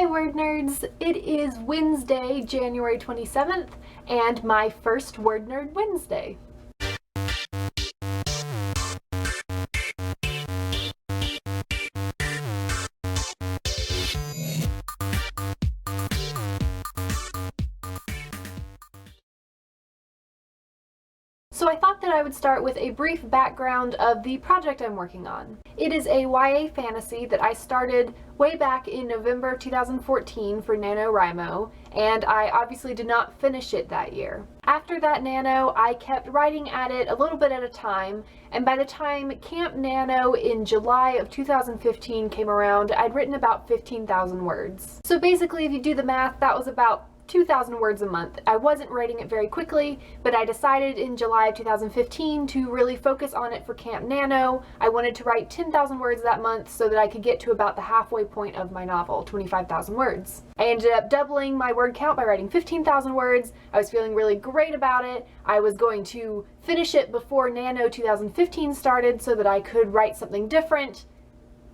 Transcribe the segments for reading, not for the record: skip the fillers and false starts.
Hi Word Nerds! It is Wednesday, January 27th, and my first Word Nerd Wednesday. So I thought that I would start with a brief background of the project I'm working on. It is a YA fantasy that I started way back in November 2014 for NaNoWriMo, and I obviously did not finish it that year. After that Nano, I kept writing at it a little bit at a time, and by the time Camp Nano in July of 2015 came around, I'd written about 15,000 words. So basically, if you do the math, that was about 2,000 words a month. I wasn't writing it very quickly, but I decided in July of 2015 to really focus on it for Camp Nano. I wanted to write 10,000 words that month so that I could get to about the halfway point of my novel, 25,000 words. I ended up doubling my word count by writing 15,000 words. I was feeling really great about it. I was going to finish it before Nano 2015 started so that I could write something different.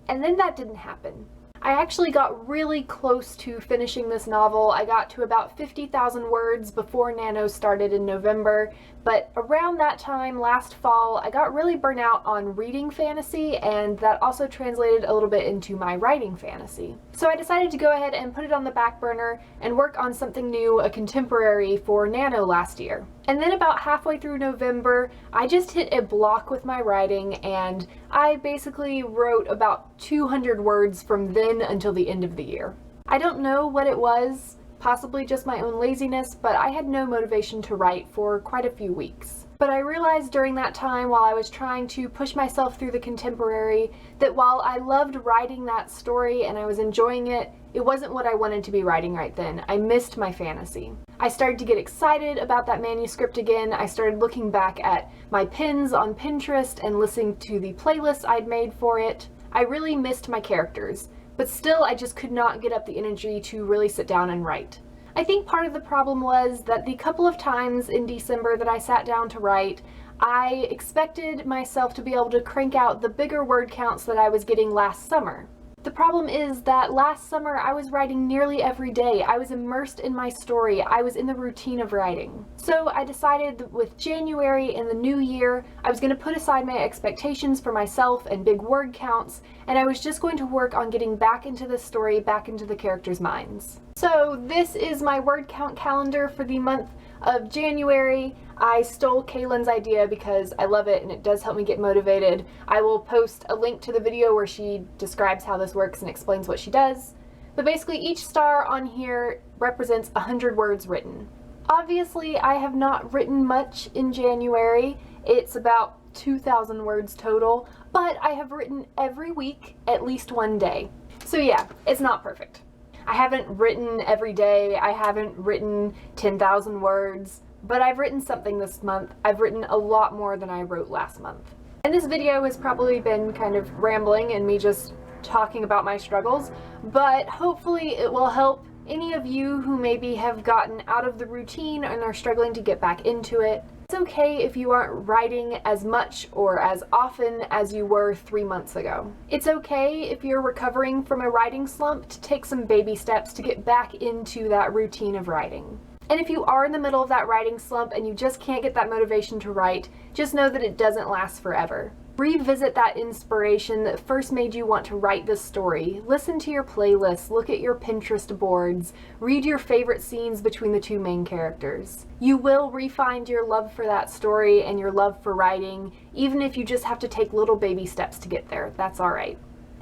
And then that didn't happen. I actually got really close to finishing this novel. I got to about 50,000 words before Nano started in November, but around that time, last fall, I got really burnt out on reading fantasy, and that also translated a little bit into my writing fantasy. So I decided to go ahead and put it on the back burner and work on something new, a contemporary, for Nano last year. And then about halfway through November, I just hit a block with my writing, and I basically wrote about 200 words from then until the end of the year. I don't know what it was, possibly just my own laziness, but I had no motivation to write for quite a few weeks. But I realized during that time, while I was trying to push myself through the contemporary, that while I loved writing that story and I was enjoying it, it wasn't what I wanted to be writing right then. I missed my fantasy. I started to get excited about that manuscript again. I started looking back at my pins on Pinterest and listening to the playlists I'd made for it. I really missed my characters, but still I just could not get up the energy to really sit down and write. I think part of the problem was that the couple of times in December that I sat down to write, I expected myself to be able to crank out the bigger word counts that I was getting last summer. The problem is that last summer I was writing nearly every day. I was immersed in my story. I was in the routine of writing. So I decided that with January and the new year, I was going to put aside my expectations for myself and big word counts, and I was just going to work on getting back into the story, back into the characters' minds. So this is my word count calendar for the month of January. I stole Kaylin's idea because I love it and it does help me get motivated. I will post a link to the video where she describes how this works and explains what she does. But basically each star on here represents 100 words written. Obviously I have not written much in January. It's about 2,000 words total, but I have written every week at least one day. So yeah, it's not perfect. I haven't written every day, I haven't written 10,000 words, but I've written something this month. I've written a lot more than I wrote last month. And this video has probably been kind of rambling and me just talking about my struggles, but hopefully it will help any of you who maybe have gotten out of the routine and are struggling to get back into it. It's okay if you aren't writing as much or as often as you were 3 months ago. It's okay if you're recovering from a writing slump to take some baby steps to get back into that routine of writing. And if you are in the middle of that writing slump and you just can't get that motivation to write, just know that it doesn't last forever. Revisit that inspiration that first made you want to write this story. Listen to your playlists, look at your Pinterest boards, read your favorite scenes between the two main characters. You will re-find your love for that story and your love for writing, even if you just have to take little baby steps to get there. That's all right.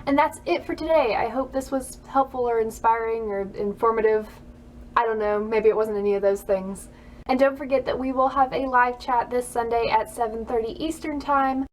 And that's it for today. I hope this was helpful or inspiring or informative. I don't know, maybe it wasn't any of those things. And don't forget that we will have a live chat this Sunday at 7:30 Eastern Time.